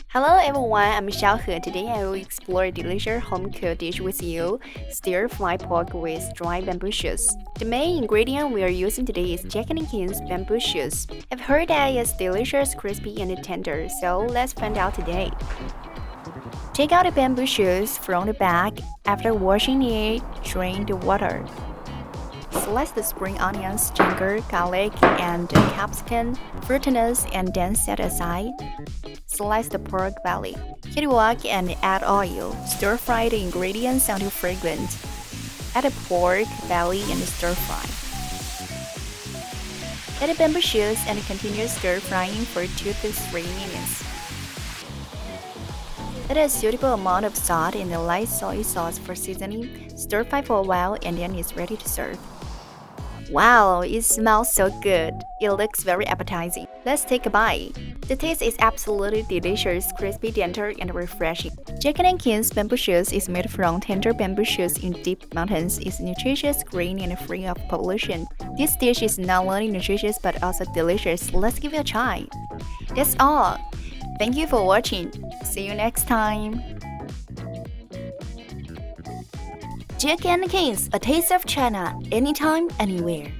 Hello everyone, I'm Xiao He. Today I will explore a delicious home-cooked dish with you, stir-fry pork with dry bamboo shoots. The main ingredient we are using today is Jack&King's bamboo shoots. I've heard that it's delicious, crispy, and tender, so let's find out today. Take out the bamboo shoots from the bag. After washing it, drain the water. Slice the spring onions, ginger, garlic, and capsicum, frutescens, and then set aside. Slice the pork belly. Heat wok and add oil. Stir fry the ingredients until fragrant. Add the pork belly and stir fry. Add the bamboo shoots and continue stir frying for 2 to 3 minutes. Add a suitable amount of salt and a light soy sauce for seasoning. Stir fry for a while and then it's ready to serve. Wow, it smells so good. It looks very appetizing. Let's take a bite. The taste is absolutely delicious, crispy, tender, and refreshing. Jack&King's bamboo shoots is made from tender bamboo shoots in deep mountains. It's nutritious, green, and free of pollution. This dish is not only nutritious but also delicious. Let's give it a try. That's all. Thank you for watching. See you next time. Jack&King's, a taste of China, anytime, anywhere.